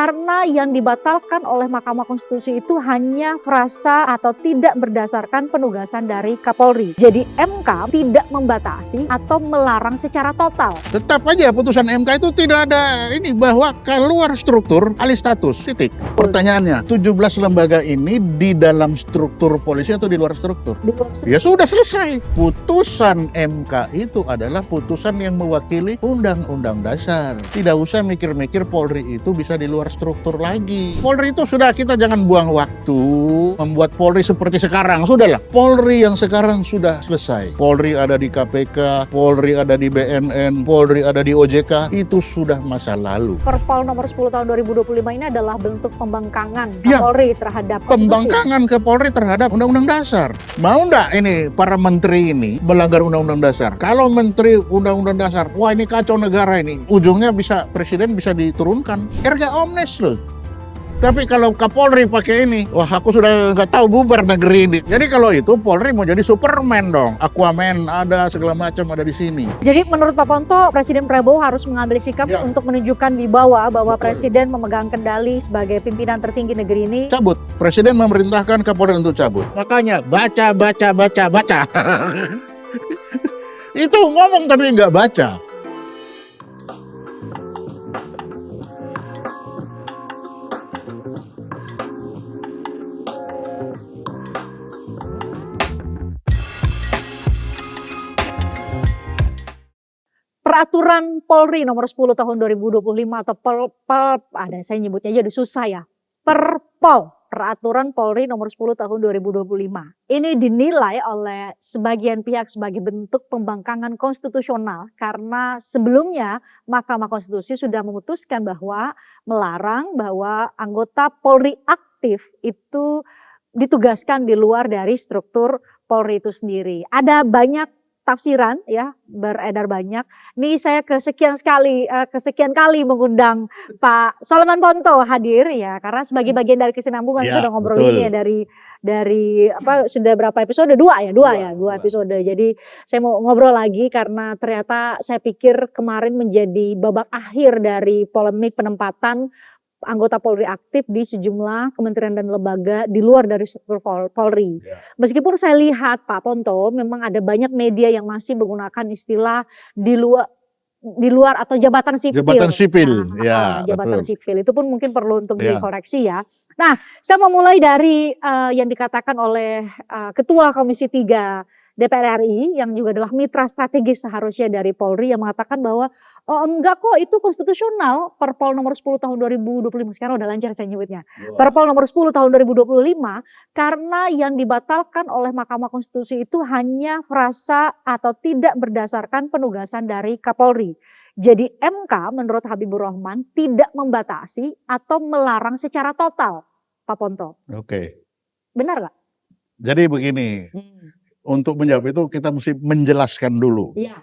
Karena yang dibatalkan oleh Mahkamah Konstitusi itu hanya frasa atau tidak berdasarkan penugasan dari Kapolri. Jadi MK tidak membatasi atau melarang secara total. Tetap aja putusan MK itu tidak ada ini bahwa keluar struktur alih status, titik. Pertanyaannya, 17 lembaga ini di dalam struktur polisi atau di luar struktur? Ya sudah selesai. Putusan MK itu adalah putusan yang mewakili Undang-Undang Dasar. Tidak usah mikir-mikir Polri itu bisa di luar struktur lagi. Polri itu sudah, kita jangan buang waktu membuat Polri seperti sekarang. Sudahlah, Polri yang sekarang sudah selesai. Polri ada di KPK, Polri ada di BNN, Polri ada di OJK, itu sudah masa lalu. Perpol nomor 10 tahun 2025 ini adalah bentuk pembangkangan Kapolri terhadap konstitusi. Pembangkangan ke Polri terhadap Undang-Undang Dasar. Mau nggak ini para menteri ini melanggar Undang-Undang Dasar? Kalau menteri Undang-Undang Dasar, wah ini kacau negara ini. Ujungnya bisa presiden bisa diturunkan. Erga omnes loh. Tapi kalau Kapolri pakai ini, wah aku sudah nggak tahu bubar negeri ini. Jadi kalau itu Polri mau jadi Superman dong. Aquaman ada, segala macam ada di sini. Jadi menurut Pak Ponto, Presiden Prabowo harus mengambil sikap untuk menunjukkan wibawa bahwa Presiden memegang kendali sebagai pimpinan tertinggi negeri ini. Cabut. Presiden memerintahkan Kapolri untuk cabut. Makanya baca. Itu ngomong tapi nggak baca. Peraturan Polri nomor 10 tahun 2025 atau ada saya nyebutnya aja udah susah ya. Perpol, peraturan Polri nomor 10 tahun 2025. Ini dinilai oleh sebagian pihak sebagai bentuk pembangkangan konstitusional karena sebelumnya Mahkamah Konstitusi sudah memutuskan bahwa melarang bahwa anggota Polri aktif itu ditugaskan di luar dari struktur Polri itu sendiri. Ada banyak tafsiran ya, beredar banyak. Nih saya kesekian kali mengundang Pak Solomon Ponto hadir ya, karena sebagai bagian dari kesinambungan kita udah ngobrol ini ya dari apa sudah berapa episode? Dua episode. Jadi saya mau ngobrol lagi karena ternyata saya pikir kemarin menjadi babak akhir dari polemik penempatan anggota Polri aktif di sejumlah kementerian dan lembaga di luar dari struktur Polri. Meskipun saya lihat Pak Ponto memang ada banyak media yang masih menggunakan istilah di luar atau jabatan sipil. Jabatan sipil, jabatan sipil itu pun mungkin perlu untuk dikoreksi ya. Nah, saya mau mulai dari yang dikatakan oleh Ketua Komisi 3 DPR RI yang juga adalah mitra strategis seharusnya dari Polri yang mengatakan bahwa oh enggak kok itu konstitusional Perpol nomor 10 tahun 2025 sekarang udah lancar saya nyebutnya. Perpol nomor 10 tahun 2025 karena yang dibatalkan oleh Mahkamah Konstitusi itu hanya frasa atau tidak berdasarkan penugasan dari Kapolri. Jadi MK menurut Habibur Rahman tidak membatasi atau melarang secara total, Pak Ponto. Oke. Benar nggak? Jadi begini. Untuk menjawab itu kita mesti menjelaskan dulu. Iya.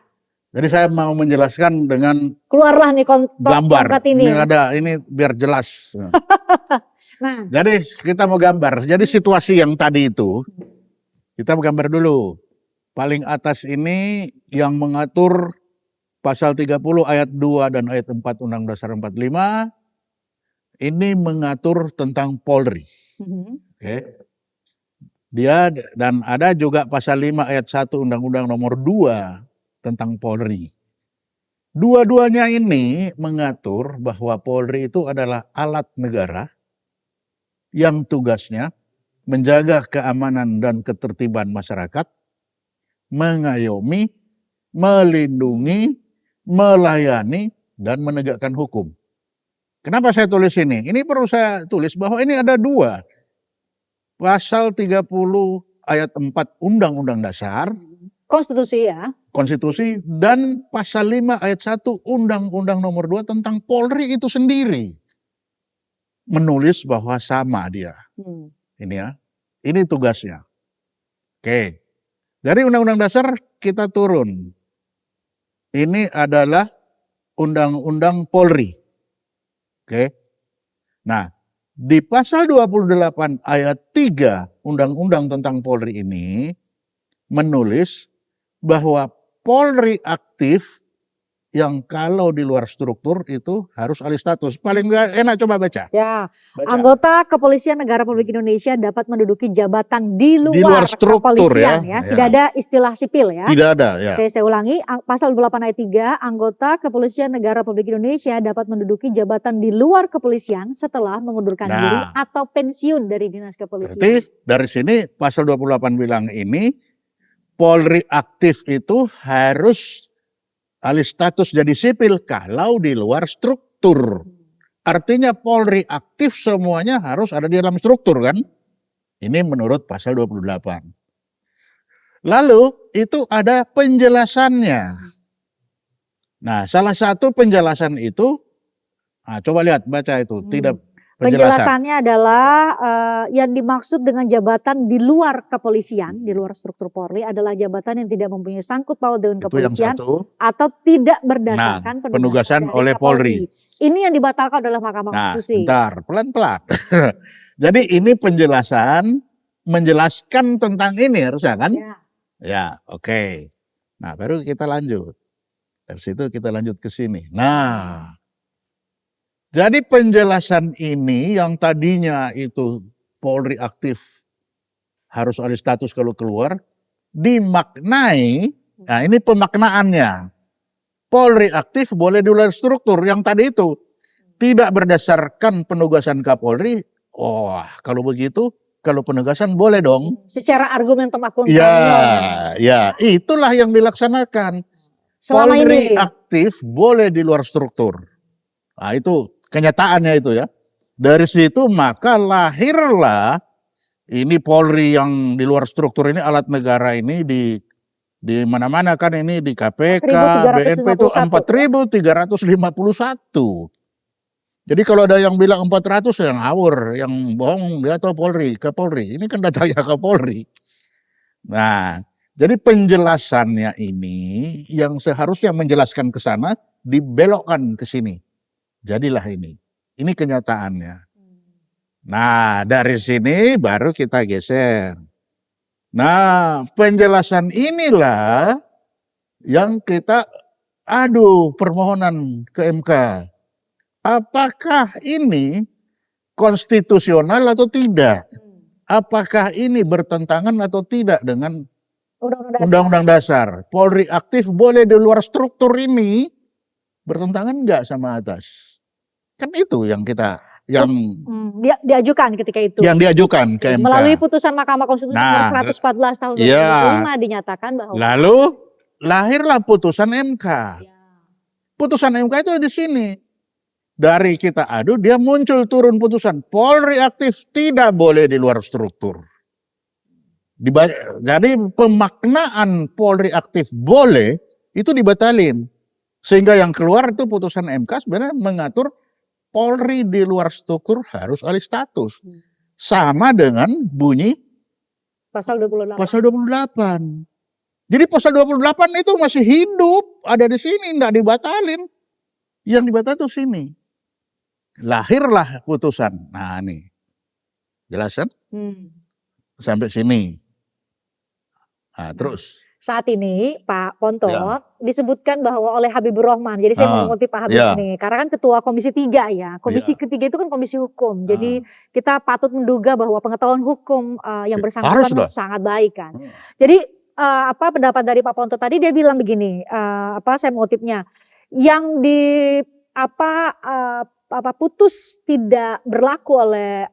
Jadi saya mau menjelaskan dengan keluarlah nih gambar. Ini biar jelas. Nah. Jadi kita mau gambar. Jadi situasi yang tadi itu kita mau gambar dulu. Paling atas ini yang mengatur pasal 30 ayat 2 dan ayat 4 Undang-Undang Dasar 45 ini mengatur tentang Polri. Oke. Dia dan ada juga pasal 5 ayat 1 Undang-Undang nomor 2 tentang Polri. Dua-duanya ini mengatur bahwa Polri itu adalah alat negara yang tugasnya menjaga keamanan dan ketertiban masyarakat, mengayomi, melindungi, melayani, dan menegakkan hukum. Kenapa saya tulis ini? Ini perlu saya tulis bahwa ini ada dua. Pasal 30 ayat 4 Undang-Undang Dasar. Konstitusi ya. Konstitusi dan pasal 5 ayat 1 Undang-Undang nomor 2 tentang Polri itu sendiri. Menulis bahwa sama dia. Ini ya. Ini tugasnya. Oke. Dari Undang-Undang Dasar kita turun. Ini adalah Undang-Undang Polri. Oke. Nah, di pasal 28 ayat 3 Undang-Undang tentang Polri ini menulis bahwa Polri aktif yang kalau di luar struktur itu harus alih status. Paling nggak enak coba baca. Ya, Baca. anggota Kepolisian Negara Republik Indonesia dapat menduduki jabatan di luar struktur kepolisian ya. Tidak ada istilah sipil ya. Tidak ada ya. Oke, saya ulangi, pasal 28 ayat 3, anggota Kepolisian Negara Republik Indonesia dapat menduduki jabatan di luar kepolisian setelah mengundurkan diri atau pensiun dari dinas kepolisian. Berarti dari sini pasal 28 bilang ini Polri aktif itu harus alih status jadi sipil kalau di luar struktur. Artinya Polri aktif semuanya harus ada di dalam struktur kan? Ini menurut pasal 28. Lalu itu ada penjelasannya. Nah, salah satu penjelasan itu, coba lihat baca itu, tidak penjelasannya adalah yang dimaksud dengan jabatan di luar kepolisian, di luar struktur Polri adalah jabatan yang tidak mempunyai sangkut paut dengan kepolisian atau tidak berdasarkan penugasan oleh Polri. Ini yang dibatalkan oleh Mahkamah Konstitusi. Bentar, pelan-pelan. Jadi ini penjelasan, menjelaskan tentang ini harusnya kan? Ya, oke. Nah, baru kita lanjut. Dari situ kita lanjut ke sini. Nah, jadi penjelasan ini yang tadinya itu Polri aktif harus alih status kalau keluar, dimaknai, nah ini pemaknaannya. Polri aktif boleh di luar struktur, yang tadi itu tidak berdasarkan penugasan Kapolri, kalau begitu, kalau penugasan boleh dong. Secara argumentum akuntabel. Ya, itulah yang dilaksanakan. Selama Polri ini aktif boleh di luar struktur. Nah itu kenyataannya itu ya. Dari situ maka lahirlah ini Polri yang di luar struktur ini, alat negara ini di mana-mana kan, ini di KPK, BNP itu 4.351. Jadi kalau ada yang bilang 400 yang ngawur, yang bohong dia atau Polri, ke Polri. Ini kan datanya ke Polri. Nah, jadi penjelasannya ini yang seharusnya menjelaskan ke sana dibelokkan ke sini. Jadilah ini. Ini kenyataannya. Nah, dari sini baru kita geser. Nah, penjelasan inilah yang kita permohonan ke MK. Apakah ini konstitusional atau tidak? Apakah ini bertentangan atau tidak dengan Undang-Undang Dasar? Polri aktif boleh di luar struktur ini, bertentangan enggak sama atas? Kan itu yang kita diajukan ketika itu. Yang diajukan ke MK. Melalui putusan Mahkamah Konstitusi nomor 114 tahun 2005 dinyatakan bahwa. Lalu lahirlah putusan MK. Putusan MK itu di sini. Dari kita adu, dia muncul turun putusan. Polri aktif tidak boleh di luar struktur. Jadi pemaknaan Polri aktif boleh itu dibatalin. Sehingga yang keluar itu putusan MK sebenarnya mengatur Polri di luar struktur harus alih status. Sama dengan bunyi pasal 28. Pasal 28. Jadi pasal 28 itu masih hidup, ada di sini, enggak dibatalin. Yang dibatalin itu sini. Lahirlah putusan. Nah, nih. Jelas kan? Sampai sini. Nah, terus saat ini Pak Ponto disebutkan bahwa oleh Habibur Rahman, jadi saya mengutip Pak Habib ini, karena kan ketua Komisi 3 ya, Komisi ketiga itu kan komisi hukum, jadi kita patut menduga bahwa pengetahuan hukum yang bersangkutan sangat baik kan. Jadi pendapat dari Pak Ponto tadi, dia bilang begini, saya mengutipnya, yang putus tidak berlaku oleh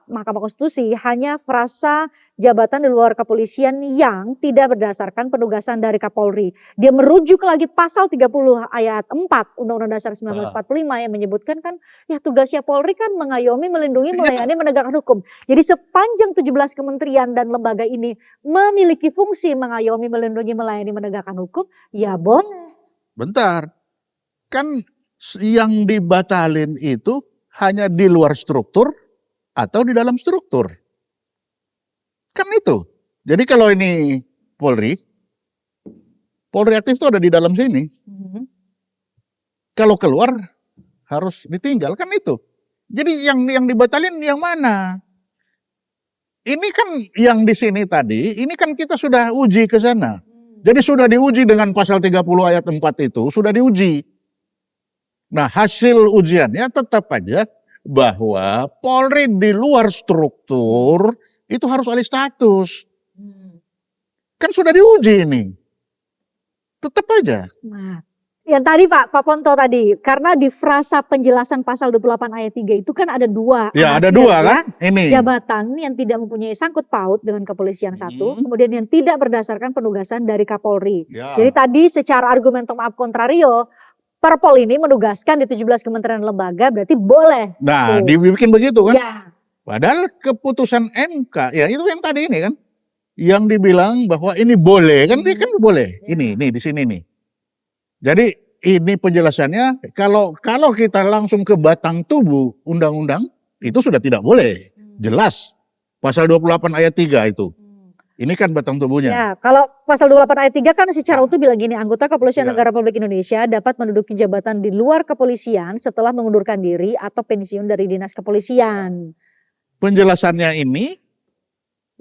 Mahkamah Konstitusi hanya frasa jabatan di luar kepolisian yang tidak berdasarkan penugasan dari Kapolri. Dia merujuk lagi pasal 30 ayat 4 Undang-Undang Dasar 1945 yang menyebutkan kan ya tugasnya Polri kan mengayomi, melindungi, melayani, menegakkan hukum. Jadi sepanjang 17 kementerian dan lembaga ini memiliki fungsi mengayomi, melindungi, melayani, menegakkan hukum, ya boleh. Bentar. Kan yang dibatalin itu hanya di luar struktur atau di dalam struktur. Kan itu. Jadi kalau ini Polri aktif itu ada di dalam sini. Kalau keluar harus ditinggal, kan itu. Jadi yang dibatalin yang mana? Ini kan yang di sini tadi, ini kan kita sudah uji ke sana. Jadi sudah diuji dengan pasal 30 ayat 4 itu, sudah diuji. Nah, hasil ujiannya tetap aja bahwa Polri di luar struktur itu harus alih status. Kan sudah diuji ini. Tetap aja. Nah, yang tadi Pak Ponto tadi, karena di frasa penjelasan pasal 28 ayat 3 itu kan ada dua. Ya, ada hasil, dua ya. kan? Ini. Jabatan yang tidak mempunyai sangkut paut dengan kepolisian satu, kemudian yang tidak berdasarkan penugasan dari Kapolri. Ya. Jadi tadi secara argumentum ab contrario, Perpol ini menugaskan di 17 kementerian lembaga berarti boleh. Nah, dibikin begitu kan? Ya. Padahal keputusan MK, ya itu yang tadi ini kan. Yang dibilang bahwa ini boleh, kan ini kan boleh. Ya. Ini di sini nih. Jadi ini penjelasannya, kalau kita langsung ke batang tubuh undang-undang, itu sudah tidak boleh. Jelas. Pasal 28 ayat 3 itu. Ini kan batang tubuhnya. Ya, kalau pasal 28 ayat 3 kan secara utuh bilang gini, anggota Kepolisian Negara Republik Indonesia dapat menduduki jabatan di luar kepolisian setelah mengundurkan diri atau pensiun dari dinas kepolisian. Penjelasannya ini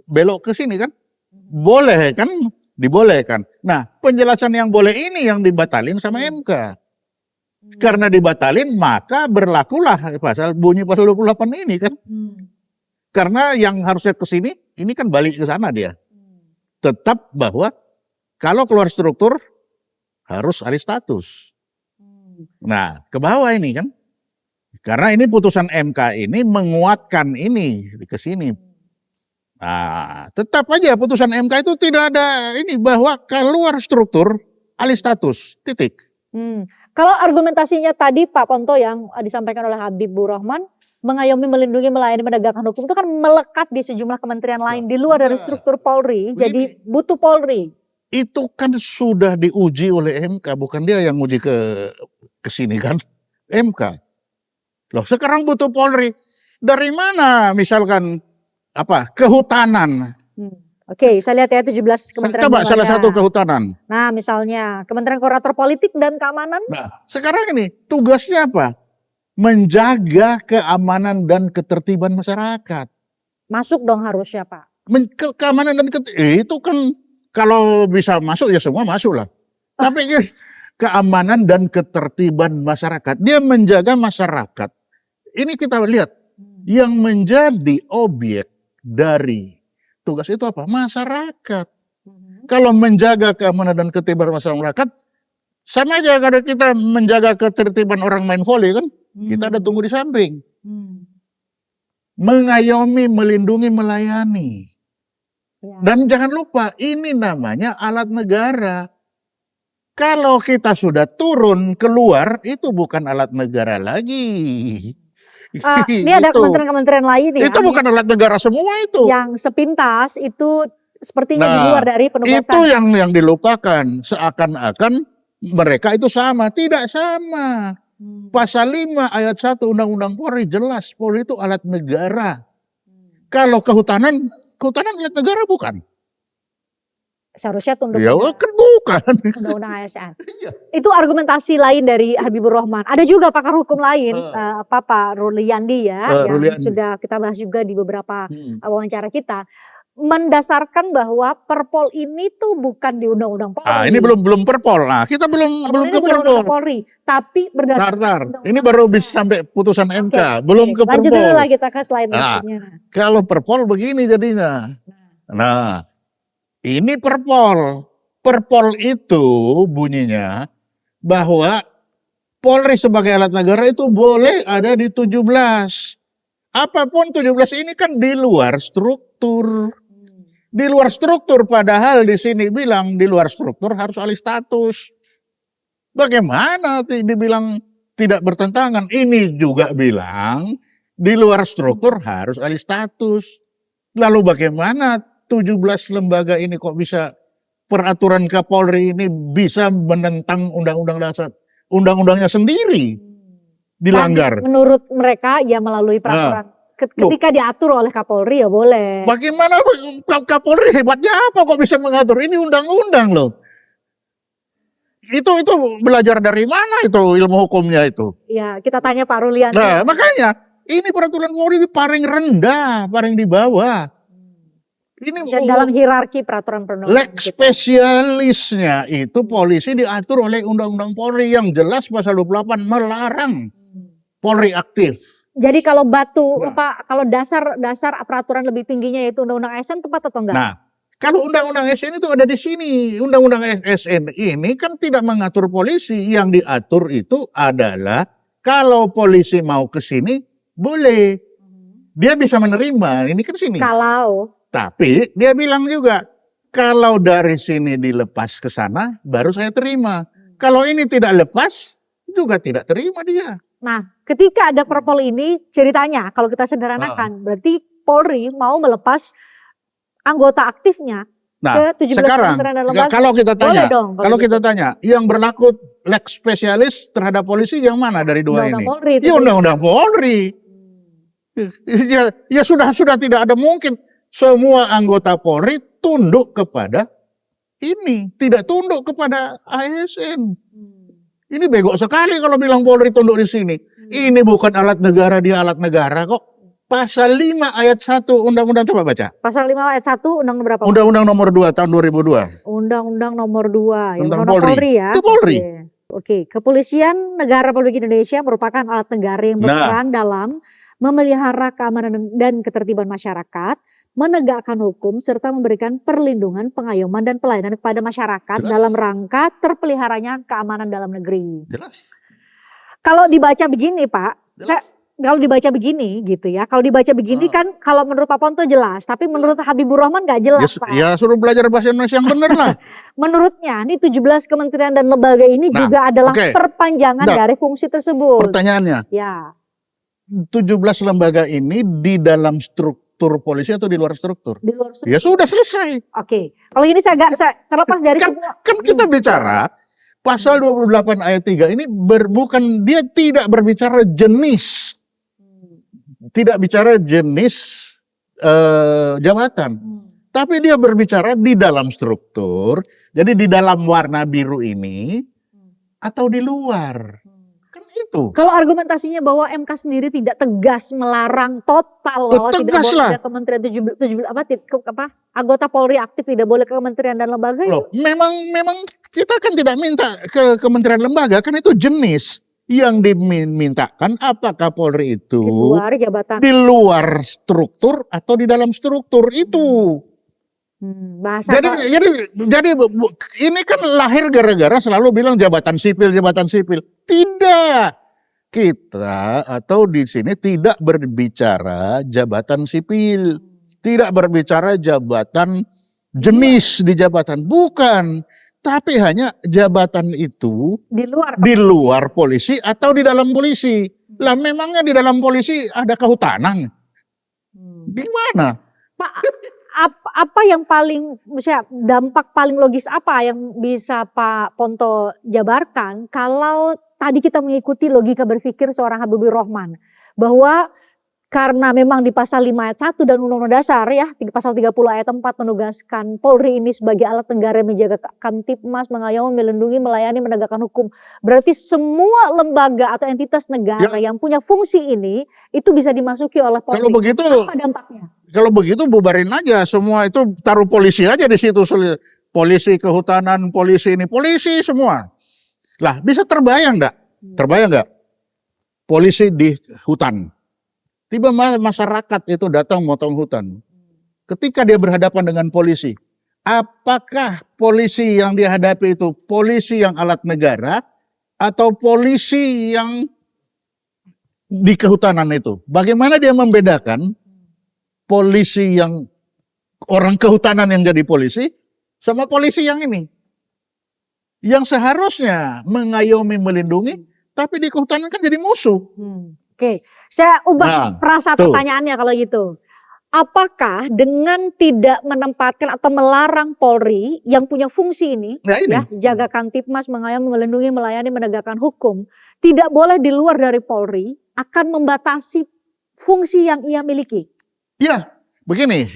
belok ke sini kan? Boleh kan? Dibolehkan. Nah, penjelasan yang boleh ini yang dibatalin sama MK. Karena dibatalin, maka berlakulah bunyi pasal 28 ini kan. Karena yang harusnya ke sini, ini kan balik ke sana dia. Tetap bahwa kalau keluar struktur harus alih status. Nah, ke bawah ini kan. Karena ini putusan MK ini menguatkan ini ke sini. Nah, tetap aja putusan MK itu tidak ada ini bahwa keluar struktur alih status, titik. Kalau argumentasinya tadi Pak Ponto yang disampaikan oleh Habibur Rahman, mengayomi, melindungi, melayani, menegakkan hukum itu kan melekat di sejumlah kementerian lain di luar dari struktur Polri, jadi butuh Polri. Itu kan sudah diuji oleh MK, bukan dia yang uji ke sini kan, MK. Loh, sekarang butuh Polri. Dari mana misalkan kehutanan. Oke, saya lihat ya 17 kementerian. Coba salah satu kehutanan. Nah, misalnya Kementerian Koordinator Politik dan Keamanan. Nah, sekarang ini tugasnya apa? Menjaga keamanan dan ketertiban masyarakat. Masuk dong harusnya, Pak. Keamanan dan itu kan kalau bisa masuk ya semua masuk lah. Tapi keamanan dan ketertiban masyarakat. Dia menjaga masyarakat. Ini kita lihat yang menjadi objek dari tugas itu apa? Masyarakat. Kalau menjaga keamanan dan ketertiban masyarakat, sama aja kalau kita menjaga ketertiban orang main volley kan, kita ada tunggu di samping. Mengayomi, melindungi, melayani. Dan jangan lupa, ini namanya alat negara. Kalau kita sudah turun keluar, itu bukan alat negara lagi. Ini ada kementerian-kementerian lain ya. Itu bukan alat negara semua itu. Yang sepintas itu sepertinya di luar dari penugasan. Itu yang dilupakan. Seakan-akan mereka itu sama. Tidak sama. Pasal 5 ayat 1 Undang-Undang Polri jelas. Polri itu alat negara. Kalau kehutanan alat negara bukan. Seharusnya tunduk ya kan bukan Undang-Undang ASN. Itu argumentasi lain dari Habibur Rahman. Ada juga pakar hukum lain, Pak Ruliandi ya, yang Ruliandi. sudah kita bahas juga di beberapa wawancara kita, mendasarkan bahwa Perpol ini tuh bukan di Undang-Undang Polri. Ini belum Perpol. Nah, kita belum ke Perpol. Polri, tapi berdasarkan ini baru bisa sampai putusan MK, belum ke Perpol. Lanjut dulu lah kita ke slide berikutnya. Kalau Perpol begini jadinya. Nah, ini Perpol. Perpol itu bunyinya bahwa Polri sebagai alat negara itu boleh ada di 17. Apapun 17 ini kan di luar struktur. Di luar struktur, padahal di sini bilang di luar struktur harus alih status. Bagaimana dibilang tidak bertentangan? Ini juga bilang di luar struktur harus alih status. Lalu bagaimana 17 lembaga ini kok bisa peraturan Kapolri ini bisa menentang undang-undang dasar, undang-undangnya sendiri dilanggar. Dan menurut mereka ya melalui peraturan ketika diatur oleh Kapolri ya boleh. Bagaimana Kapolri hebatnya apa kok bisa mengatur? Ini undang-undang loh. Itu belajar dari mana itu ilmu hukumnya itu? Ya, kita tanya Pak Ruliandi. Nah, makanya ini peraturan Polri paling rendah, paling di bawah. Ini Maksudnya dalam hierarki peraturan perundang-undangan Lex kita. spesialisnya itu polisi diatur oleh Undang-Undang Polri yang jelas pasal 28 melarang Polri aktif. Jadi kalau batu Nah. kalau dasar peraturan lebih tingginya yaitu Undang-Undang ASN tepat atau enggak? Nah, kalau Undang-Undang ASN itu ada di sini. Undang-Undang ASN ini kan tidak mengatur polisi. Yang diatur itu adalah kalau polisi mau ke sini boleh. Dia bisa menerima. Ini kan sini. Kalau Tapi dia bilang juga, kalau dari sini dilepas ke sana, baru saya terima. Kalau ini tidak lepas, juga tidak terima dia. Nah, ketika ada perpol ini ceritanya kalau kita sederhanakan berarti Polri mau melepas anggota aktifnya Nah, ke 17 sekarang kementerian dan lembaga. kalau kita tanya, Boleh dong, kalau gitu. kita tanya, yang berlaku lex spesialis terhadap polisi yang mana dari dua Undang-undang ini? Polri, Ya Undang-Undang Polri. Ya sudah tidak ada mungkin semua anggota Polri tunduk kepada ini, tidak tunduk kepada ASN. Ini bego sekali kalau bilang Polri tunduk di sini. Ini bukan alat negara, dia alat negara kok. Pasal 5 ayat 1 Undang-Undang, coba baca. Pasal 5 ayat 1 Undang-Undang berapa? Pak? Undang-Undang nomor 2 tahun 2002. Undang-Undang nomor 2 Tentang Undang-Undang Polri. ya. Itu Polri. Oke, Kepolisian Negara Republik Indonesia merupakan alat negara yang berperan dalam memelihara keamanan dan ketertiban masyarakat, menegakkan hukum serta memberikan perlindungan, pengayoman dan pelayanan kepada masyarakat Jelas. dalam rangka terpeliharanya keamanan dalam negeri. Jelas. Kalau dibaca begini, Pak, Jelas. kalau dibaca begini gitu ya. Kalau dibaca begini kan kalau menurut Pak Ponto jelas, tapi menurut Habibur Rahman nggak jelas, Pak. Ya suruh belajar bahasa Indonesia yang benar lah. Menurutnya nih 17 kementerian dan lembaga ini Nah, juga adalah oke. perpanjangan Nah, dari fungsi tersebut. Pertanyaannya, Ya, 17 lembaga ini di dalam struktur polisi atau di luar struktur? di luar Ya sudah selesai. Oke. Kalau ini saya terlepas dari Kan, semua. kan kita bicara pasal 28 ayat 3 ini bukan, dia tidak berbicara jenis. Tidak bicara jenis jabatan. Tapi dia berbicara di dalam struktur. Jadi di dalam warna biru ini atau di luar. Kan itu. Kalau argumentasinya bahwa MK sendiri tidak tegas melarang total bahwa tidak Tegas boleh lah. ada kementerian 17 anggota Polri aktif tidak boleh ke kementerian dan lembaga Loh, memang kita kan tidak minta ke kementerian lembaga, kan itu jenis yang dimintakan apakah Polri itu di luar jabatan. di luar struktur atau di dalam struktur itu. Bahasa Jadi ini kan lahir gara-gara selalu bilang jabatan sipil. Tidak. Kita atau di sini tidak berbicara jabatan sipil. Tidak berbicara jabatan jenis di jabatan. Bukan. Tapi hanya jabatan itu di luar polisi atau di dalam polisi. Lah memangnya di dalam polisi ada kehutanan? Gimana? Pak, apa yang paling, misalnya dampak paling logis apa yang bisa Pak Ponto jabarkan kalau tadi kita mengikuti logika berpikir seorang Habibur Rahman bahwa karena memang di pasal 5 ayat 1 dan Undang-Undang Dasar ya, pasal 30 ayat 4 menugaskan Polri ini sebagai alat negara menjaga Kamtipmas, mengayomi, melindungi, melayani, menegakkan hukum. Berarti semua lembaga atau entitas negara yang punya fungsi ini itu bisa dimasuki oleh Polri. Kalau begitu, apa dampaknya? Kalau begitu bubarin aja semua itu, taruh polisi aja di situ. Polisi kehutanan, polisi ini, polisi semua. Lah bisa terbayang nggak? Terbayang nggak? Polisi di hutan. Tiba masyarakat itu datang motong hutan. Ketika dia berhadapan dengan polisi, apakah polisi yang dihadapi itu polisi yang alat negara atau polisi yang di kehutanan itu? Bagaimana dia membedakan polisi yang orang kehutanan yang jadi polisi sama polisi yang ini? Yang seharusnya mengayomi, melindungi, tapi di kehutanan kan jadi musuh. Oke, saya ubah frasa pertanyaannya kalau gitu. Apakah dengan tidak menempatkan atau melarang Polri yang punya fungsi ini, ya, jaga Kamtipmas, mengayomi, melindungi, melayani, menegakkan hukum, tidak boleh di luar dari Polri, akan membatasi fungsi yang ia miliki? Ya, begini,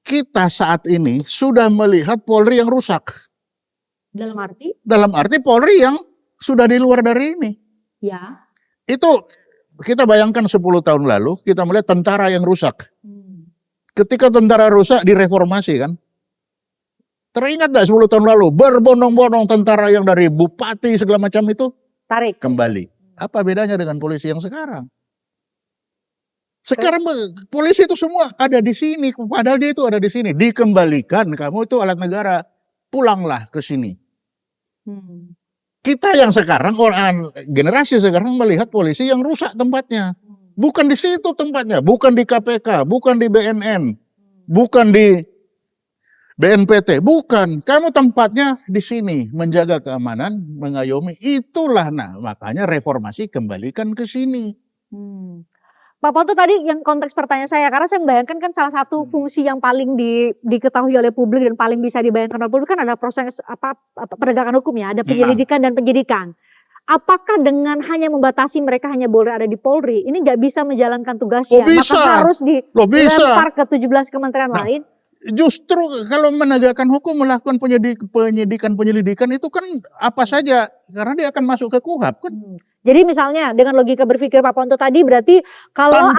kita saat ini sudah melihat Polri yang rusak. Dalam arti? Dalam arti Polri yang sudah di luar dari ini. Ya. Itu kita bayangkan 10 tahun lalu kita melihat tentara yang rusak. ketika tentara rusak direformasi kan. Teringat gak 10 tahun lalu berbondong-bondong tentara yang dari bupati segala macam itu Tarik. kembali. Apa bedanya dengan polisi yang sekarang? Sekarang polisi itu semua ada di sini, padahal dia itu ada di sini. Dikembalikan, kamu itu alat negara, pulanglah ke sini. Kita yang sekarang, generasi sekarang melihat polisi yang rusak tempatnya. Bukan di situ tempatnya, bukan di KPK, bukan di BNN, bukan di BNPT, bukan. Kamu tempatnya di sini, menjaga keamanan, mengayomi. Itulah, makanya reformasi kembalikan ke sini. Pak Ponto tadi yang konteks pertanyaan saya, karena saya membayangkan kan salah satu fungsi yang paling diketahui oleh publik dan paling bisa dibayangkan oleh publik kan ada proses penegakan hukum ya, ada penyelidikan dan penyidikan. Apakah dengan hanya membatasi mereka hanya boleh ada di Polri, ini nggak bisa menjalankan tugasnya, maka harus dilempar ke 17 kementerian lain? Justru kalau menegakkan hukum, melakukan penyelidikan itu kan apa saja, karena dia akan masuk ke KUHAP kan. Jadi misalnya dengan logika berpikir Pak Ponto tadi berarti kalau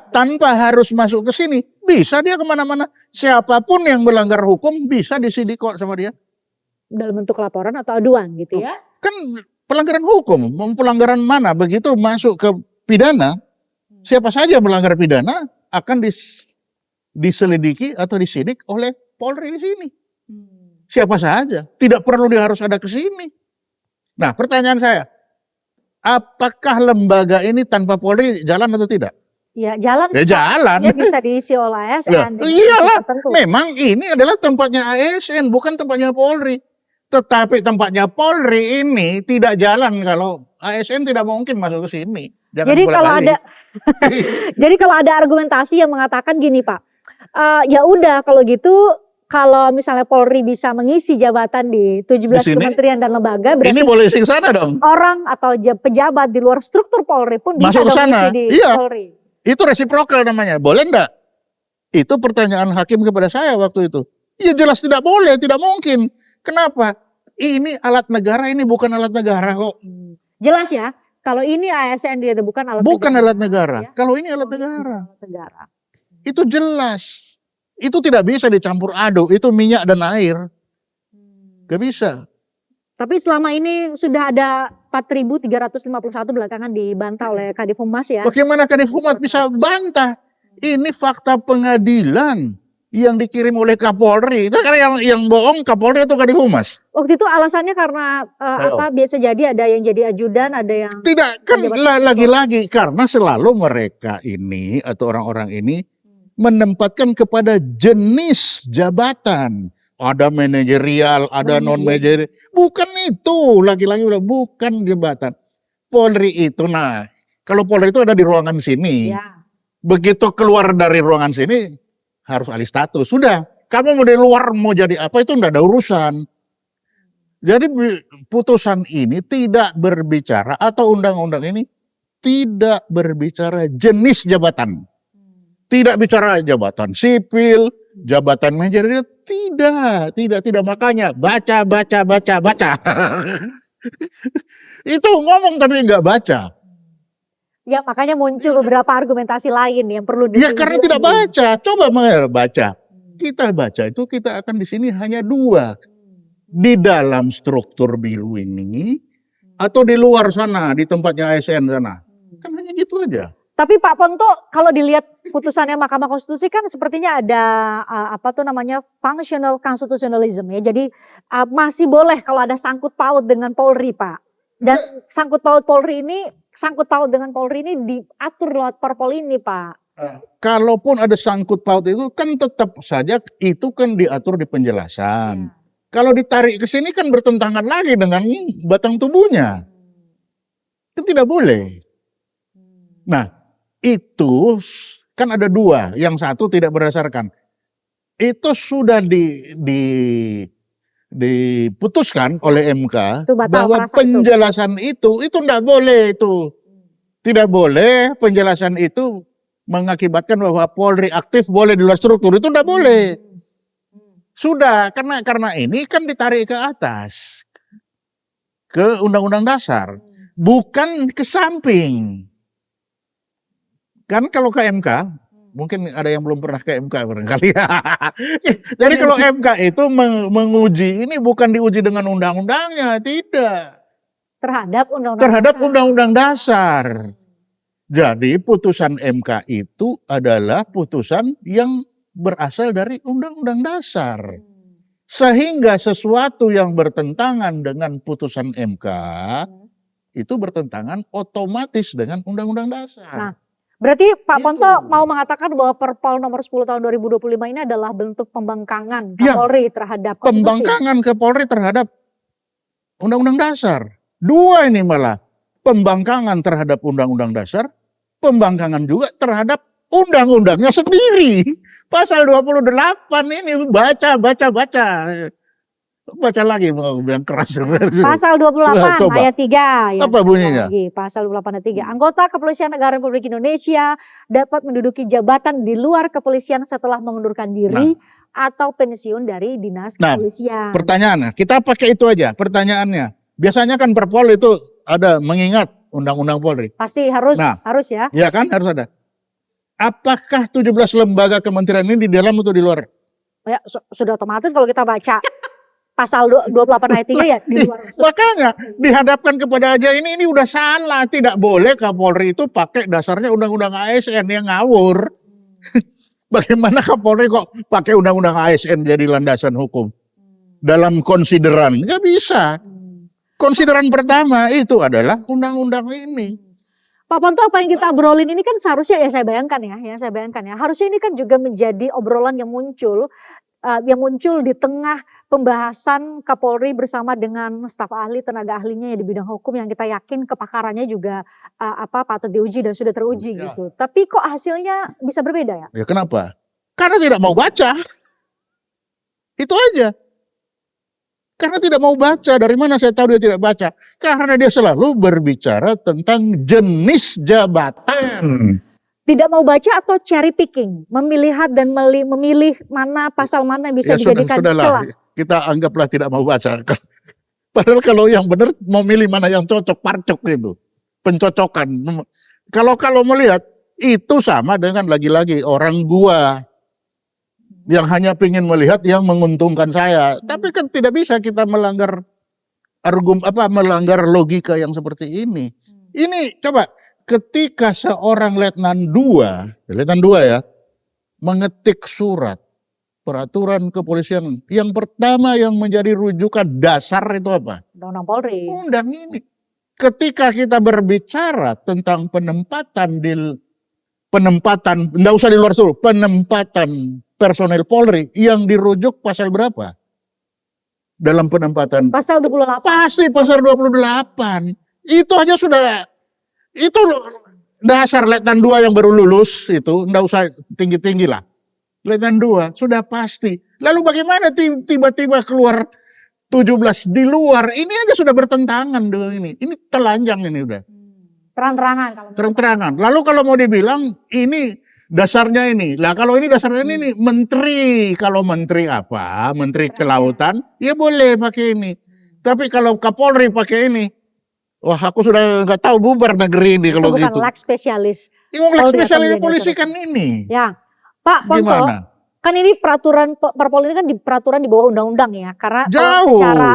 tanpa harus masuk ke sini, bisa dia kemana-mana. Siapapun yang melanggar hukum bisa disidik kok sama dia. Dalam bentuk laporan atau aduan gitu ya? Kan pelanggaran hukum, pelanggaran mana begitu masuk ke pidana, siapa saja melanggar pidana akan diselidiki atau disidik oleh Polri di sini. Siapa saja, tidak perlu dia harus ada ke sini. Nah, pertanyaan saya, apakah lembaga ini tanpa Polri jalan atau tidak? Ya jalan. Ya jalan. Dia bisa diisi oleh ASN. Iyalah, memang ini adalah tempatnya ASN, bukan tempatnya Polri. Tetapi tempatnya Polri ini tidak jalan kalau ASN tidak mungkin masuk ke sini. Jadi kalau ada argumentasi yang mengatakan gini Pak, ya udah kalau gitu, kalau misalnya Polri bisa mengisi jabatan di 17 kementerian dan lembaga, berarti ini boleh sing sana dong. Orang atau pejabat di luar struktur Polri pun bisa mengisi di Polri. Itu resiprokal namanya, boleh enggak? Itu pertanyaan hakim kepada saya waktu itu. Ya jelas tidak boleh, tidak mungkin. Kenapa? Ini alat negara, ini bukan alat negara kok. Jelas ya, kalau ini ASN dia bukan alat negara. Bukan alat negara, ya? Kalau ini alat negara. Itu jelas. Itu tidak bisa dicampur aduk, itu minyak dan air. Gak bisa. Tapi selama ini sudah ada 4.351 belakangan dibantah oleh Kadif Humas ya. Bagaimana Kadif Humas bisa bantah? Ini fakta pengadilan yang dikirim oleh Kapolri. Itu karena yang bohong Kapolri atau Kadif Humas? Waktu itu alasannya karena biasa jadi ada yang jadi ajudan, ada yang... Tidak, kan lagi-lagi karena selalu mereka ini atau orang-orang ini menempatkan kepada jenis jabatan. Ada manajerial, ada non-manajerial. Bukan itu, lagi-lagi udah bukan jabatan. Polri itu, kalau Polri itu ada di ruangan sini. Ya. Begitu keluar dari ruangan sini, harus alih status. Sudah, kamu mau di luar mau jadi apa itu enggak ada urusan. Jadi putusan ini tidak berbicara, atau undang-undang ini tidak berbicara jenis jabatan. Tidak bicara jabatan sipil, jabatan manajerial, tidak. Makanya baca. Itu ngomong tapi nggak baca. Ya makanya muncul beberapa argumentasi lain yang perlu diselidiki. Ya karena tidak baca, coba baca. Kita baca itu kita akan di sini hanya dua. Di dalam struktur biru ini, atau di luar sana, di tempatnya ASN sana. Kan hanya gitu aja. Tapi Pak Ponto, kalau dilihat putusannya Mahkamah Konstitusi kan sepertinya ada functional constitutionalism ya. Jadi masih boleh kalau ada sangkut paut dengan Polri Pak. Dan sangkut paut dengan Polri ini diatur lewat Perpol ini Pak. Kalaupun ada sangkut paut itu kan tetap saja itu kan diatur di penjelasan. Ya. Kalau ditarik ke sini kan bertentangan lagi dengan batang tubuhnya. Kan tidak boleh. Nah, itu kan ada dua, yang satu tidak berdasarkan. Itu sudah diputuskan oleh MK bahwa penjelasan itu tidak boleh itu. Tidak boleh penjelasan itu mengakibatkan bahwa Polri aktif boleh di luar struktur, itu tidak boleh. Sudah, karena ini kan ditarik ke atas. Ke Undang-Undang Dasar, bukan ke samping. Kan kalau ke MK, Mungkin ada yang belum pernah ke MK barangkali. Jadi kalau MK itu menguji, ini bukan diuji dengan undang-undangnya, tidak. Terhadap Undang-undang dasar. Jadi putusan MK itu adalah putusan yang berasal dari undang-undang dasar. Sehingga sesuatu yang bertentangan dengan putusan MK itu bertentangan otomatis dengan undang-undang dasar. Nah, berarti Pak Itu. Ponto mau mengatakan bahwa Perpol nomor 10 tahun 2025 ini adalah bentuk pembangkangan Kapolri terhadap konstitusi. Pembangkangan Kapolri terhadap undang-undang dasar. Dua ini malah, pembangkangan terhadap undang-undang dasar, pembangkangan juga terhadap undang-undangnya sendiri. Pasal 28 ini baca. Baca lagi mau bilang keras. Pasal 28 Coba. ayat 3. Ya, Apa bunyinya? lagi. Pasal 28 ayat 3. Anggota Kepolisian Negara Republik Indonesia dapat menduduki jabatan di luar kepolisian setelah mengundurkan diri atau pensiun dari dinas kepolisian. Pertanyaannya, kita pakai itu aja pertanyaannya. Biasanya kan Perpol itu ada mengingat undang-undang Polri. Pasti harus ya. Iya kan, harus ada. Apakah 17 lembaga kementerian ini di dalam atau di luar? Ya, sudah otomatis kalau kita baca pasal 28 ayat 3 ya di luar. Makanya dihadapkan kepada aja ini udah salah. Tidak boleh Kapolri itu pakai dasarnya undang-undang ASN yang ngawur. Bagaimana Kapolri kok pakai undang-undang ASN jadi landasan hukum? Dalam konsideran, nggak bisa. Konsideran pertama itu adalah undang-undang ini. Pak Ponto, apa yang kita obrolin ini kan seharusnya yang saya bayangkan ya, harusnya ini kan juga menjadi obrolan yang muncul di tengah pembahasan Kapolri bersama dengan staf ahli, tenaga ahlinya di bidang hukum yang kita yakin kepakarannya juga patut diuji dan sudah teruji gitu. Tapi kok hasilnya bisa berbeda ya? Ya kenapa? Karena tidak mau baca. Itu aja. Karena tidak mau baca. Dari mana saya tahu dia tidak baca? Karena dia selalu berbicara tentang jenis jabatan. Tidak mau baca atau cherry picking, memilih mana pasal mana yang bisa dijadikan celah. Kita anggaplah tidak mau baca. Padahal kalau yang benar mau milih mana yang cocok, parcok itu. Pencocokan. Kalau melihat itu sama dengan lagi-lagi orang gua yang hanya ingin melihat yang menguntungkan saya. Tapi kan tidak bisa kita melanggar melanggar logika yang seperti ini. Ini coba ketika seorang letnan 2 ya, mengetik surat peraturan kepolisian, yang pertama yang menjadi rujukan dasar itu apa? Undang-undang Polri. Undang ini. Ketika kita berbicara tentang penempatan, enggak usah di luar seluruh, penempatan personel Polri yang dirujuk pasal berapa? Dalam penempatan. Pasal 28. Pasti pasal 28. Itu aja sudah, itu dasar letnan 2 yang baru lulus itu, enggak usah tinggi-tinggi lah. Letnan 2 sudah pasti. Lalu bagaimana tiba-tiba keluar 17 di luar? Ini aja sudah bertentangan dengan ini. Ini telanjang ini udah. Terang-terangan. Lalu kalau mau dibilang ini dasarnya ini. Lah kalau ini dasarnya ini menteri. Kalau menteri apa? Menteri kelautan, ya boleh pakai ini. Tapi kalau Kapolri pakai ini, wah aku sudah nggak tahu bubar negeri ini kalau gitu. Itu bukan leg spesialis. Leg spesialis polisi kan ini. Ya, Pak Ponto. Gimana? Kan ini peraturan Perpol ini kan peraturan di bawah undang-undang ya, karena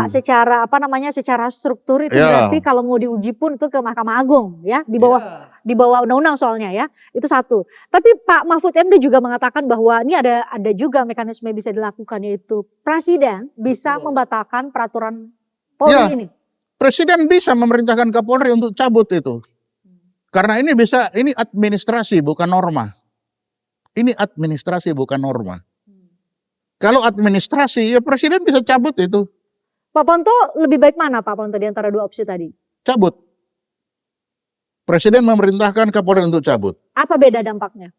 secara struktur itu berarti kalau mau diuji pun itu ke Mahkamah Agung ya, di bawah undang-undang soalnya ya, itu satu. Tapi Pak Mahfud MD juga mengatakan bahwa ini ada juga mekanisme yang bisa dilakukan, yaitu Presiden bisa membatalkan peraturan Polri ini. Presiden bisa memerintahkan Kapolri untuk cabut itu, karena ini administrasi bukan norma. Ini administrasi bukan norma. Kalau administrasi ya Presiden bisa cabut itu. Pak Ponto lebih baik mana Pak Ponto di antara dua opsi tadi? Cabut. Presiden memerintahkan Kapolri untuk cabut. Apa beda dampaknya?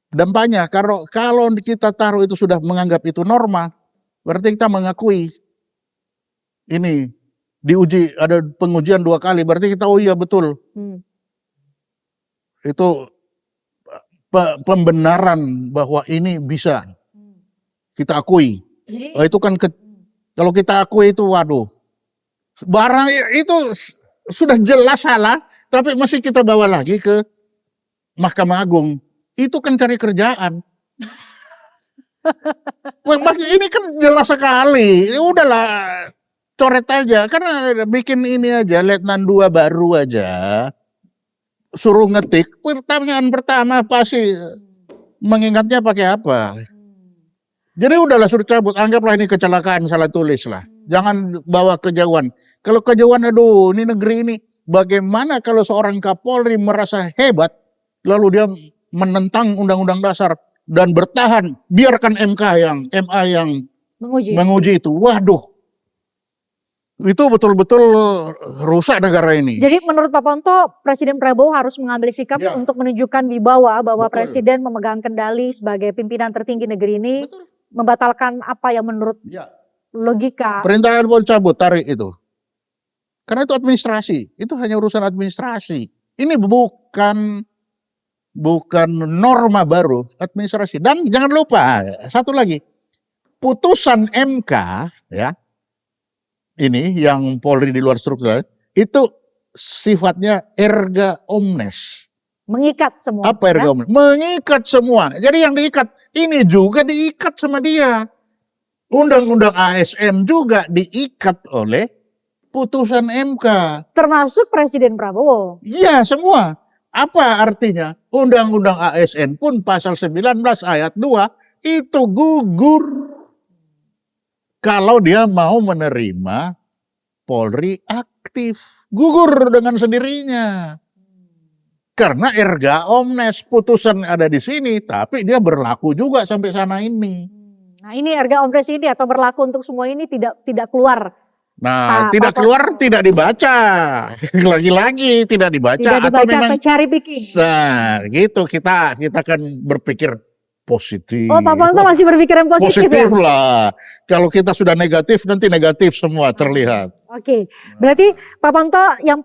Dampaknya kalau kita taruh itu sudah menganggap itu norma, berarti kita mengakui ini diuji, ada pengujian 2 kali, berarti kita iya betul. Itu pembenaran bahwa ini bisa kita akui. Itu kan kalau kita akui itu waduh, barang itu sudah jelas salah, tapi masih kita bawa lagi ke Mahkamah Agung. itu kan cari kerjaan. Ini kan jelas sekali. Ya udahlah, coret aja. Karena bikin ini aja, Letnan 2 baru aja. Suruh ngetik, pertanyaan pertama pasti mengingatnya pakai apa. Jadi udahlah suruh cabut, anggaplah ini kecelakaan salah tulis lah. Jangan bawa kejauhan. Kalau kejauhan, aduh, ini negeri ini. Bagaimana kalau seorang Kapolri merasa hebat, lalu dia menentang Undang-Undang Dasar dan bertahan, biarkan MA yang menguji itu. Waduh, itu betul-betul rusak negara ini. Jadi menurut Pak Ponto, Presiden Prabowo harus mengambil sikap untuk menunjukkan wibawa bahwa Presiden memegang kendali sebagai pimpinan tertinggi negeri ini. Betul. Membatalkan apa yang menurut logika. Perintah Kapolri cabut, tarik itu. Karena itu administrasi, itu hanya urusan administrasi. Ini bukan norma baru, administrasi. Dan jangan lupa, satu lagi, putusan MK ya, ini yang Polri di luar struktur, itu sifatnya erga omnes. Mengikat semua. Apa erga omnes? Mengikat semua. Jadi yang diikat, ini juga diikat sama dia. Undang-undang ASN juga diikat oleh putusan MK. Termasuk Presiden Prabowo. Iya, semua. Apa artinya? Undang-undang ASN pun pasal 19 ayat 2 itu gugur. Kalau dia mau menerima Polri aktif. Gugur dengan sendirinya. Karena erga omnes, putusan ada di sini, tapi dia berlaku juga sampai sana ini. Nah ini erga omnes ini atau berlaku untuk semua ini tidak keluar. Nah, tidak keluar, tidak dibaca. Lagi-lagi tidak dibaca. Tidak dibaca, atau memang cari bikin. Nah, gitu kita kan berpikir positif. Oh, Pak Ponto masih berpikiran positif ya? Lah. Kalau kita sudah negatif, nanti negatif semua terlihat. Oke, berarti Pak Ponto yang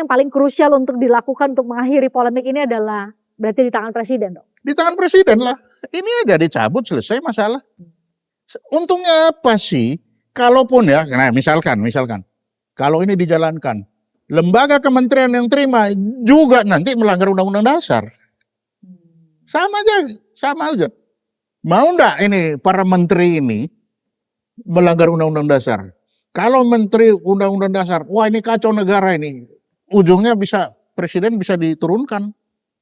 paling krusial untuk dilakukan untuk mengakhiri polemik ini adalah berarti di tangan Presiden dong? Di tangan Presiden lah. Ini aja dicabut, selesai masalah. Untungnya apa sih? Kalaupun ya, nah misalkan, kalau ini dijalankan, lembaga kementerian yang terima juga nanti melanggar Undang-Undang Dasar. Sama aja. Mau enggak ini para menteri ini melanggar Undang-Undang Dasar? Kalau menteri Undang-Undang Dasar, wah ini kacau negara ini, ujungnya Presiden bisa diturunkan.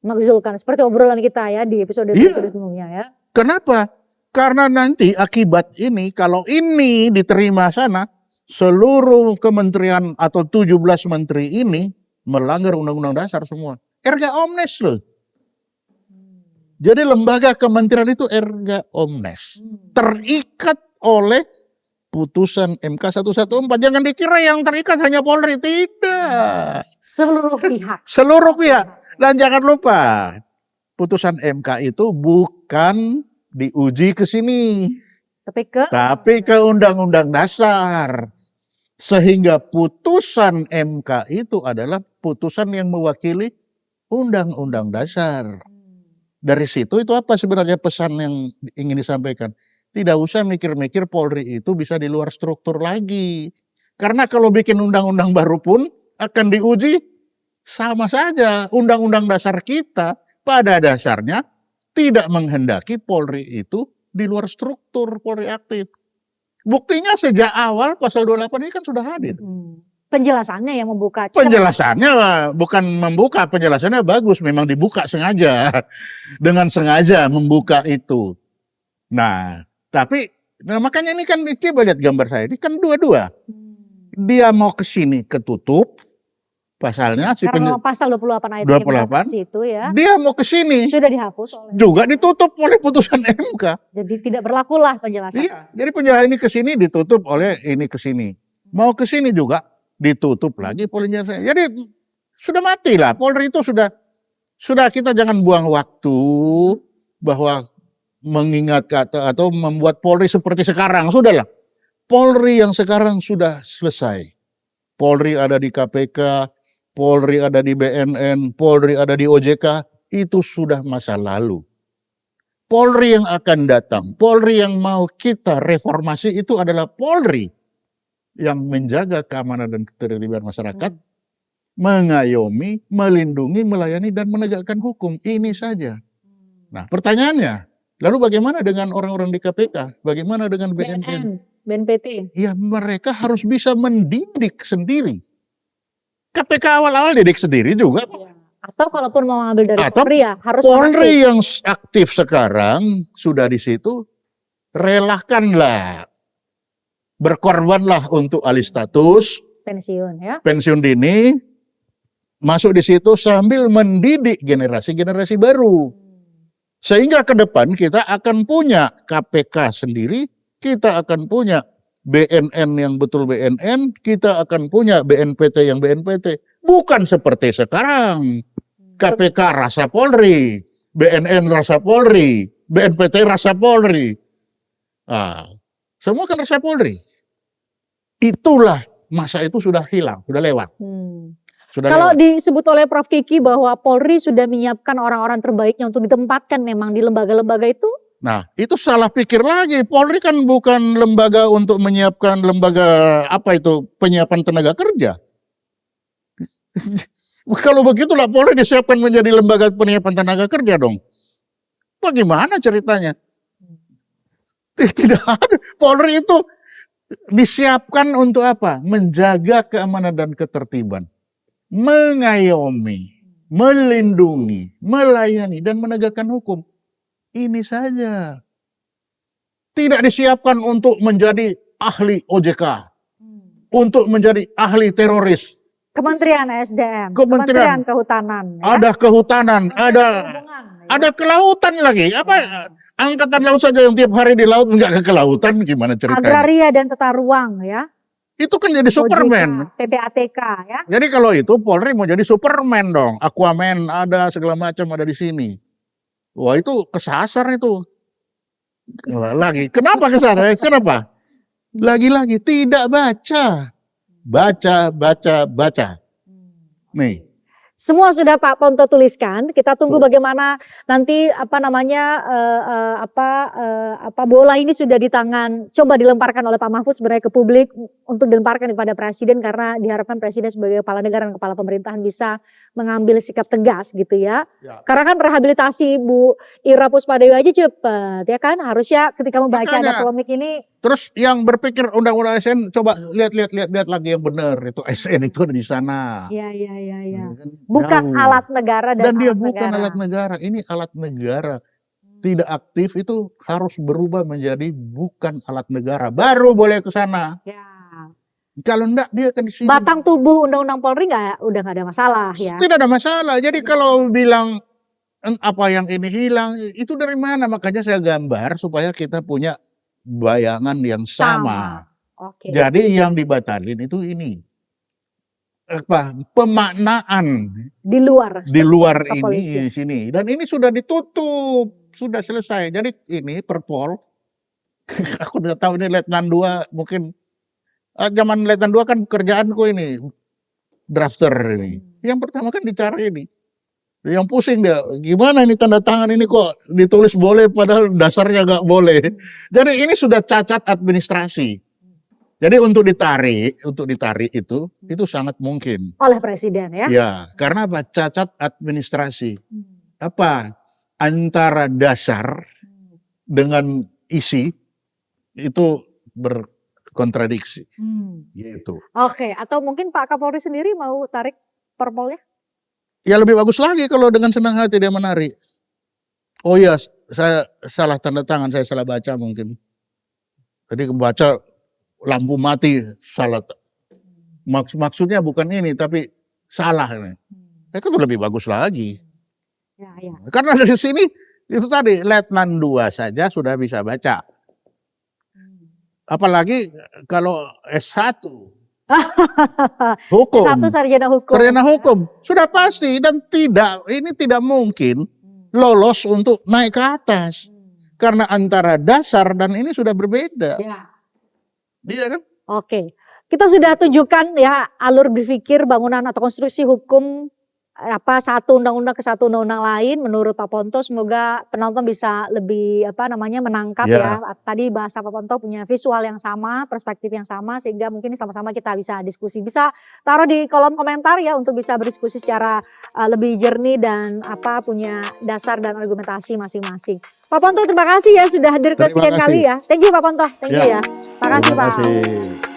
Makzulkan, seperti obrolan kita ya di episode sebelumnya ya. Kenapa? Karena nanti akibat ini, kalau ini diterima sana, seluruh kementerian atau 17 menteri ini melanggar Undang-Undang Dasar semua. Erga omnes loh. Jadi lembaga kementerian itu erga omnes. Terikat oleh putusan MK 114. Jangan dikira yang terikat hanya Polri. Tidak. Seluruh pihak. Seluruh pihak. Dan jangan lupa, putusan MK itu bukan diuji ke sini, tapi ke Undang-Undang Dasar. Sehingga putusan MK itu adalah putusan yang mewakili Undang-Undang Dasar. Dari situ itu apa sebenarnya pesan yang ingin disampaikan? Tidak usah mikir-mikir Polri itu bisa di luar struktur lagi. Karena kalau bikin undang-undang baru pun akan diuji sama saja. Undang-Undang Dasar kita pada dasarnya tidak menghendaki Polri itu di luar struktur Polri aktif. Buktinya sejak awal pasal 28 ini kan sudah hadir. Penjelasannya yang membuka. Penjelasannya bukan membuka, penjelasannya bagus. Memang dibuka sengaja. Dengan sengaja membuka itu. Nah, tapi makanya ini kan coba lihat gambar saya. Ini kan dua-dua. Dia mau ke sini ketutup. Pasalnya karena pasal 28 ayat 28 itu ya. Dia mau ke sini. Sudah dihapus juga ditutup oleh putusan MK. Jadi tidak berlakulah penjelasan. Iya, jadi penjelasan ini ke sini ditutup oleh ini ke sini. Mau ke sini juga ditutup lagi penjelasan. Jadi sudah mati lah. Polri itu sudah kita jangan buang waktu bahwa mengingat kata atau membuat Polri seperti sekarang. Sudahlah. Polri yang sekarang sudah selesai. Polri ada di KPK, Polri ada di BNN, Polri ada di OJK, itu sudah masa lalu. Polri yang akan datang, Polri yang mau kita reformasi itu adalah Polri yang menjaga keamanan dan ketertiban masyarakat, mengayomi, melindungi, melayani, dan menegakkan hukum. Ini saja. Nah, pertanyaannya, lalu bagaimana dengan orang-orang di KPK? Bagaimana dengan BNN? BNPT. Ya, mereka harus bisa mendidik sendiri. KPK awal-awal didik sendiri juga. Ya. Atau kalaupun mau ngambil dari Atau Polri ya harus Polri yang aktif sekarang sudah di situ, relahkanlah, berkorbanlah untuk alih status, pensiun ya. pensiun dini, masuk di situ sambil mendidik generasi-generasi baru. Sehingga ke depan kita akan punya KPK sendiri, kita akan punya BNN yang betul BNN, kita akan punya BNPT yang BNPT. Bukan seperti sekarang. KPK rasa Polri, BNN rasa Polri, BNPT rasa Polri. Semua kan rasa Polri. Itulah masa itu sudah hilang, sudah lewat. Kalau disebut oleh Prof. Kiki bahwa Polri sudah menyiapkan orang-orang terbaiknya untuk ditempatkan memang di lembaga-lembaga itu. Nah, itu salah pikir lagi. Polri kan bukan lembaga untuk menyiapkan lembaga penyiapan tenaga kerja. Kalau begitulah Polri disiapkan menjadi lembaga penyiapan tenaga kerja dong. Bagaimana ceritanya? Tidak ada. Polri itu disiapkan untuk apa? Menjaga keamanan dan ketertiban. Mengayomi, melindungi, melayani, dan menegakkan hukum. Ini saja. Tidak disiapkan untuk menjadi ahli OJK. Untuk menjadi ahli teroris. Kementerian SDM, Kementerian Kehutanan. Ya? Ada kehutanan, ada kelautan lagi. Angkatan laut saja yang tiap hari di laut nggak ke kelautan, gimana ceritanya? Agraria dan tata ruang ya. Itu kan jadi Superman. PPATK ya. Jadi kalau itu Polri mau jadi Superman dong. Aquaman ada, segala macam ada di sini. Wah itu kesasar itu. Lagi, kenapa kesasar? Kenapa? Lagi-lagi tidak baca. Baca. Nih. Semua sudah Pak Ponto tuliskan. Kita tunggu bagaimana nanti bola ini sudah di tangan, coba dilemparkan oleh Pak Mahfud sebenarnya ke publik untuk dilemparkan kepada Presiden karena diharapkan Presiden sebagai kepala negara dan kepala pemerintahan bisa mengambil sikap tegas gitu ya. Karena kan rehabilitasi Bu Ira Puspadewi aja cepet ya kan. Harusnya ketika membaca ada polemik ini. Terus yang berpikir undang-undang ASN coba lihat lagi yang benar, itu ASN itu ada di sana. Iya. Bukan alat negara dan dia bukan alat negara, ini alat negara. Tidak aktif itu harus berubah menjadi bukan alat negara, baru boleh ke sana. Ya. Kalau enggak dia akan di sini. Batang tubuh Undang-Undang Polri udah nggak ada masalah ya. Tidak ada masalah. Jadi kalau bilang apa yang ini hilang, itu dari mana? Makanya saya gambar supaya kita punya bayangan yang sama. Oke. Jadi yang dibatalin itu ini pemaknaan di luar ini sini, dan ini sudah ditutup, sudah selesai. Jadi ini Perpol, aku udah tahu ini Letnan 2 mungkin zaman Letnan 2 kan pekerjaanku ini drafter ini. Yang pertama kan dicari ini. Yang pusing dia, gimana ini tanda tangan ini kok ditulis boleh padahal dasarnya nggak boleh. Jadi ini sudah cacat administrasi. Jadi untuk ditarik itu sangat mungkin. Oleh Presiden ya? Ya, karena apa? Cacat administrasi. Apa? Antara dasar dengan isi itu berkontradiksi. Gitu. Oke, atau mungkin Pak Kapolri sendiri mau tarik Perpolnya? Ya lebih bagus lagi kalau dengan senang hati dia menarik. Oh ya, saya salah tanda tangan, saya salah baca mungkin. Tadi membaca lampu mati, salah. Maksudnya bukan ini, tapi salah ini. Itu lebih bagus lagi. Ya. Karena dari sini, itu tadi, Letnan 2 saja sudah bisa baca. Apalagi kalau S1. Hukum. S1 sarjana hukum. Sarjana hukum. Sudah pasti, dan ini tidak mungkin lolos untuk naik ke atas. Karena antara dasar dan ini sudah berbeda. Ya. Iya kan? Oke. Kita sudah tunjukkan ya alur berpikir bangunan atau konstruksi hukum satu undang-undang ke satu undang-undang lain menurut Pak Ponto. Semoga penonton bisa lebih menangkap ya. Tadi bahasa Pak Ponto punya visual yang sama, perspektif yang sama, sehingga mungkin sama-sama kita bisa diskusi. Bisa taruh di kolom komentar ya untuk bisa berdiskusi secara lebih jernih dan punya dasar dan argumentasi masing-masing. Pak Ponto terima kasih ya sudah hadir ke sekian kali ya. Thank you Pak Ponto, thank you ya. Terima kasih Pak.